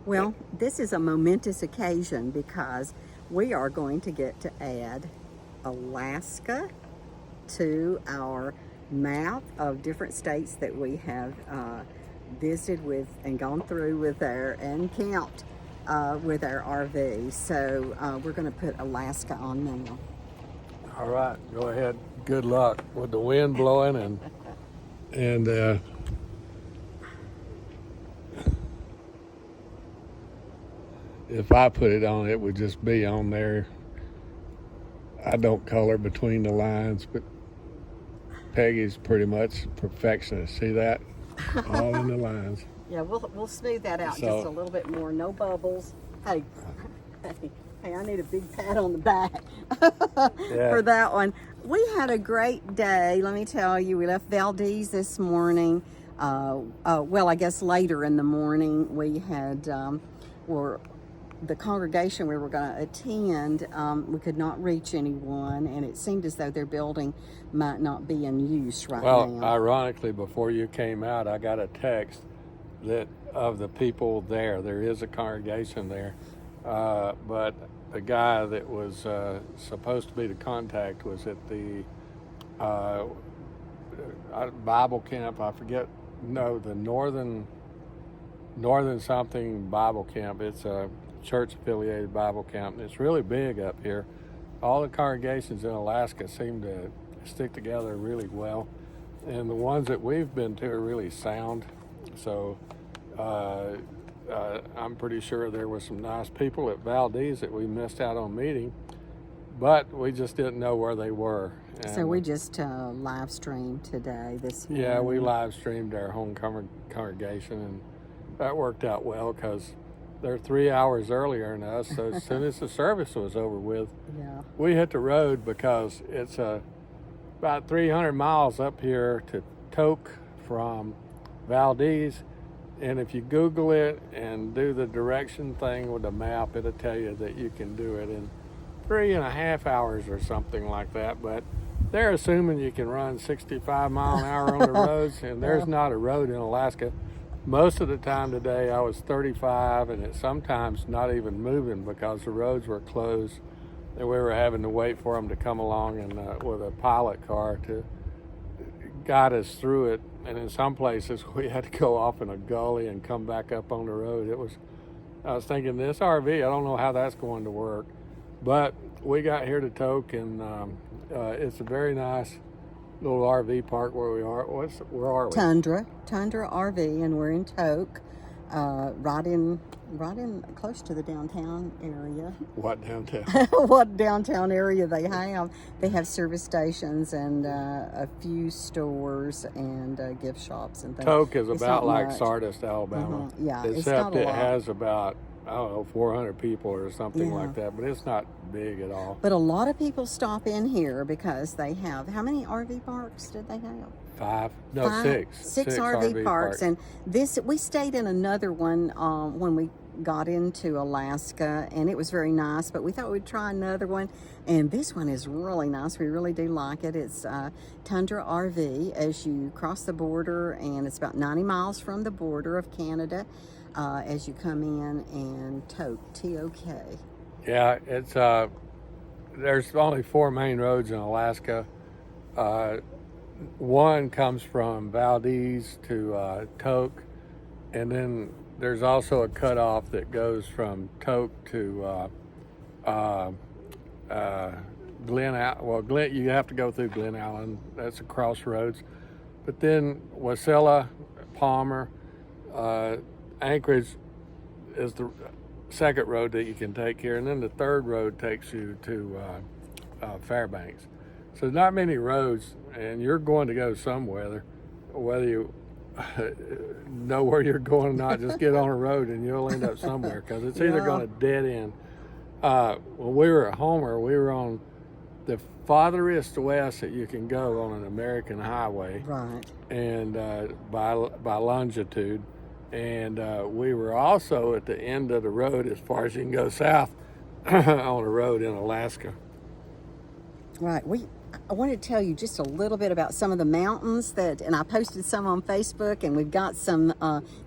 Well, this is a momentous occasion because we are going to get to add Alaska to our map of different states that we have visited with and gone through with and camped with our RV. So we're going to put Alaska on now. All right, go ahead. Good luck with the wind blowing and if I put it on, it would just be on there. I don't color between the lines, but Peggy's pretty much perfectionist. See that? All in the lines. Yeah, we'll smooth that out So- just a little bit more. No bubbles. Hey, hey, I need a big pat on the back for that one. We had a great day. Let me tell you, we left Valdez this morning. Well, I guess later in the morning we had the congregation we were going to attend, we could not reach anyone, and it seemed as though their building might not be in use right Well, now. ironically, before you came out, I got a text that of the people there is a congregation there, but the guy that was supposed to be the contact was at the Bible camp. I forget. No, the Northern something Bible camp. It's a church affiliated Bible camp, and it's really big up here. All the congregations in Alaska seem to stick together really well, and the ones that we've been to are really sound. So I'm pretty sure there were some nice people at Valdez that we missed out on meeting, but we just didn't know where they were. And so we just live streamed today this morning. yeah, we live streamed our home congregation, and that worked out well because they're 3 hours earlier than us. So as soon as the service was over with, Yeah. we hit the road because it's about 300 miles up here to Tok from Valdez. And if you Google it and do the direction thing with the map, it'll tell you that you can do it in 3.5 hours or something like that. But they're assuming you can run 65 mile an hour on the roads, and there's not a road in Alaska. Most of the time today I was 35, and it's sometimes not even moving because the roads were closed, and we were having to wait for them to come along and with a pilot car to guide us through it. And in some places we had to go off in a gully and come back up on the road. I was thinking, this RV, I don't know how that's going to work, but we got here to Tok, and it's a very nice little RV park where we are. Where are we? Tundra RV, and we're in Tok, right in close to the downtown area. What downtown? What downtown area they have? They have service stations and a few stores and gift shops and things. Tok is It's about not like much. Sardis, Alabama. Yeah, it's Except not a it lot. has about, I don't know, 400 people or something Yeah. like that, but it's not big at all. But a lot of people stop in here because they have, how many RV parks did they have? Six RV parks. And we stayed in another one when we got into Alaska, and it was very nice, but we thought we'd try another one, and this one is really nice. We really do like it. It's Tundra RV as you cross the border, and it's about 90 miles from the border of Canada as you come in, and Tok, T-O-K. Yeah, it's there's only 4 main roads in Alaska. One comes from Valdez to Tok, and then there's also a cutoff that goes from Tok to Glen. Well, you have to go through Glen Allen. That's a crossroads. But then Wasilla, Palmer, Anchorage is the second road that you can take here, and then the third road takes you to Fairbanks. So not many roads, and you're going to go somewhere, whether you know where you're going or not. Just get on a road and you'll end up somewhere, because it's either going to dead end. When we were at Homer, we were on the farthest west that you can go on an American highway, Right. and by longitude. And we were also at the end of the road as far as you can go south on a road in Alaska. Right. I wanted to tell you just a little bit about some of the mountains and I posted some on Facebook, and we've got some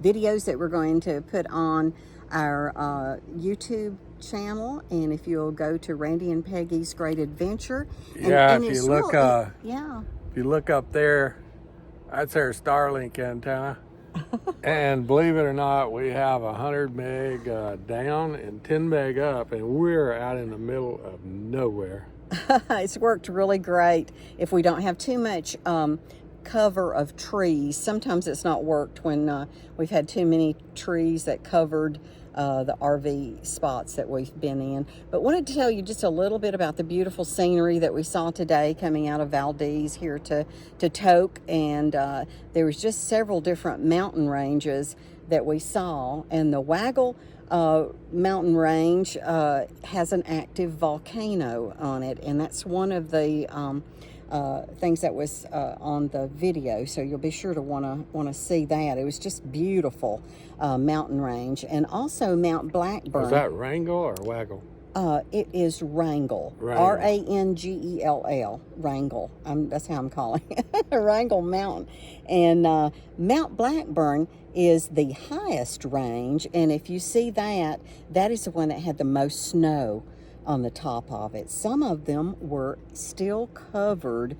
videos that we're going to put on our YouTube channel. And if you'll go to Randy and Peggy's Great Adventure, Yeah, if you look up there, that's our Starlink antenna. And believe it or not, we have 100 meg down and 10 meg up, and we're out in the middle of nowhere. It's worked really great if we don't have too much cover of trees. Sometimes it's not worked when we've had too many trees that covered the RV spots that we've been in. But wanted to tell you just a little bit about the beautiful scenery that we saw today coming out of Valdez here to Tok. And there was just several different mountain ranges that we saw. And the Waggle mountain range has an active volcano on it. And that's one of the things that was on the video, so you'll be sure to want to see that. It was just beautiful mountain range. And also Mount Blackburn. Is that Wrangell or Waggle? It is Wrangell. Rangell. Wrangell. That's how I'm calling it. Wrangell Mountain. And Mount Blackburn is the highest range, and if you see that is the one that had the most snow on the top of it. Some of them were still covered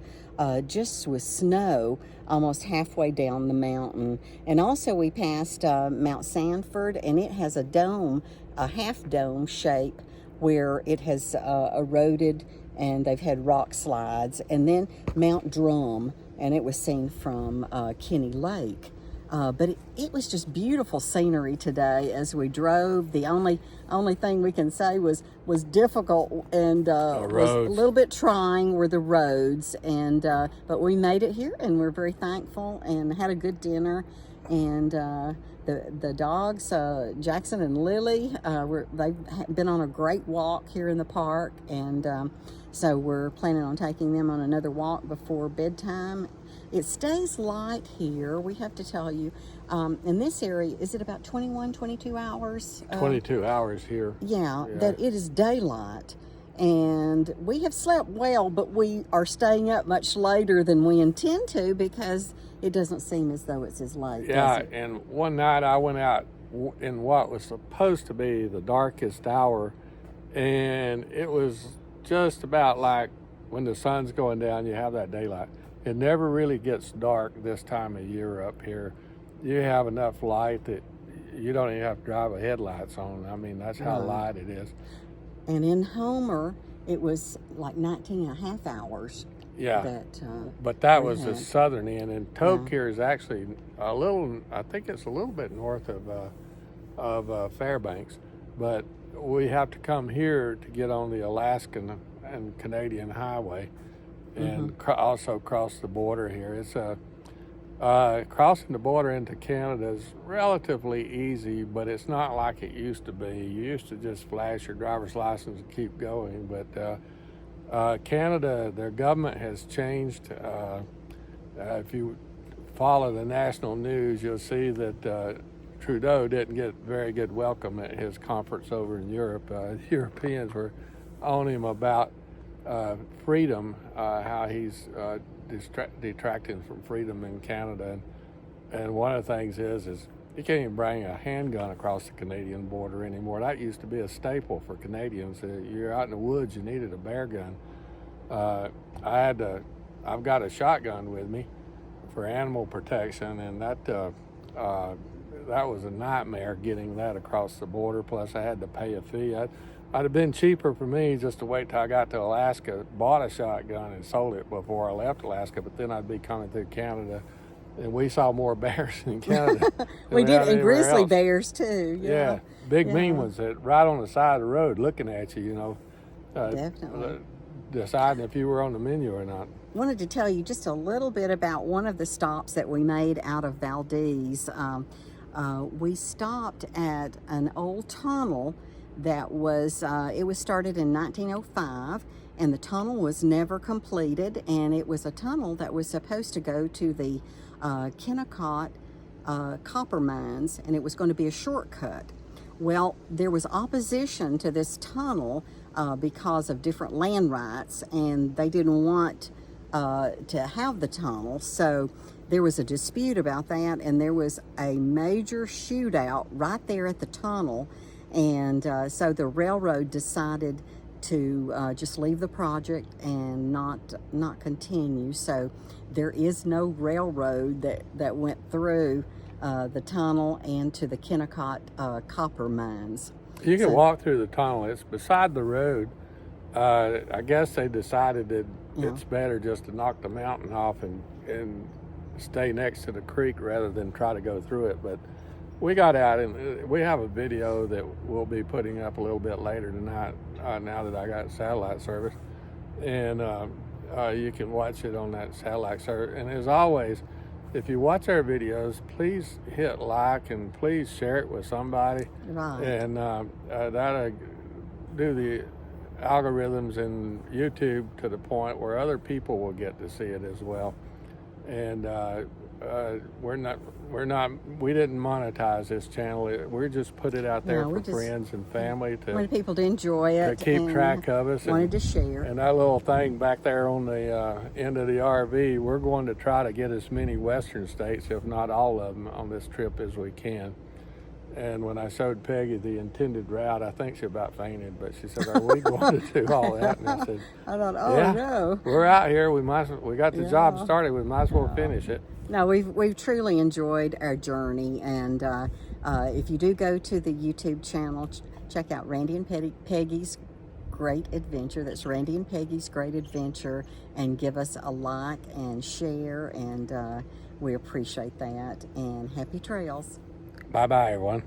just with snow almost halfway down the mountain. And also we passed Mount Sanford, and it has a dome, a half dome shape, where it has eroded and they've had rock slides. And then Mount Drum, and it was seen from Kenny Lake. But it was just beautiful scenery today as we drove. The only thing we can say was difficult and was a little bit trying were the roads. And but we made it here, and we're very thankful and had a good dinner. And the dogs, Jackson and Lily, they've been on a great walk here in the park, and so we're planning on taking them on another walk before bedtime. It stays light here, we have to tell you. In this area, is it about 21, 22 hours? 22 hours here. Yeah, that it is daylight. And we have slept well, but we are staying up much later than we intend to because it doesn't seem as though it's as late. Yeah, and one night I went out in what was supposed to be the darkest hour, and it was just about like when the sun's going down, you have that daylight. It never really gets dark this time of year up here. You have enough light that you don't even have to drive a headlights on. I mean, that's how light it is. And in Homer, it was like 19 and a half hours. Yeah, but that was the southern end, and Tok here is actually a little, I think it's a little bit north of Fairbanks, but we have to come here to get on the Alaskan and Canadian highway, and also cross the border here. It's crossing the border into Canada is relatively easy, but it's not like it used to be. You used to just flash your driver's license and keep going, but Canada, their government has changed. If you follow the national news, you'll see that Trudeau didn't get very good welcome at his conference over in Europe. Europeans were on him about freedom, how he's detracting from freedom in Canada. And one of the things is you can't even bring a handgun across the Canadian border anymore. That used to be a staple for Canadians. You're out in the woods, you needed a bear gun. I've got a shotgun with me for animal protection, and that was a nightmare getting that across the border. Plus, I had to pay a fee. I'd have been cheaper for me just to wait till I got to Alaska, bought a shotgun, and sold it before I left Alaska. But then I'd be coming through Canada. And we saw more bears in Canada. We did, and grizzly bears too. Yeah, big mean ones that right on the side of the road looking at you, you know. Definitely. Deciding if you were on the menu or not. Wanted to tell you just a little bit about one of the stops that we made out of Valdez. We stopped at an old tunnel that was, it was started in 1905, and the tunnel was never completed, and it was a tunnel that was supposed to go to the Kennecott copper mines, and it was going to be a shortcut. Well, there was opposition to this tunnel because of different land rights, and they didn't want to have the tunnel. So there was a dispute about that, and there was a major shootout right there at the tunnel. And so the railroad decided to just leave the project and not continue. So there is no railroad that went through the tunnel and to the Kennecott copper mines. You can walk through the tunnel. It's beside the road. I guess they decided that it's better just to knock the mountain off and stay next to the creek rather than try to go through it. But we got out, and we have a video that we'll be putting up a little bit later tonight, now that I got satellite service. And you can watch it on that satellite service. And as always, if you watch our videos, please hit like and please share it with somebody. Right. And that'll do the algorithms in YouTube to the point where other people will get to see it as well. And we didn't monetize this channel. We just put it out there for friends and family to wanted people to enjoy it, to keep track of us. Wanted to share. And that little thing back there on the end of the RV, we're going to try to get as many western states, if not all of them, on this trip as we can. And when I showed Peggy the intended route, I think she about fainted, but she said, "Are we going to do all that?" And I said, "I thought, oh yeah, no, we're out here. We got the job started. We might as well finish it." No, we've truly enjoyed our journey, and if you do go to the YouTube channel, check out Randy and Peggy's Great Adventure. That's Randy and Peggy's Great Adventure, and give us a like and share, and we appreciate that. And happy trails. Bye-bye, everyone.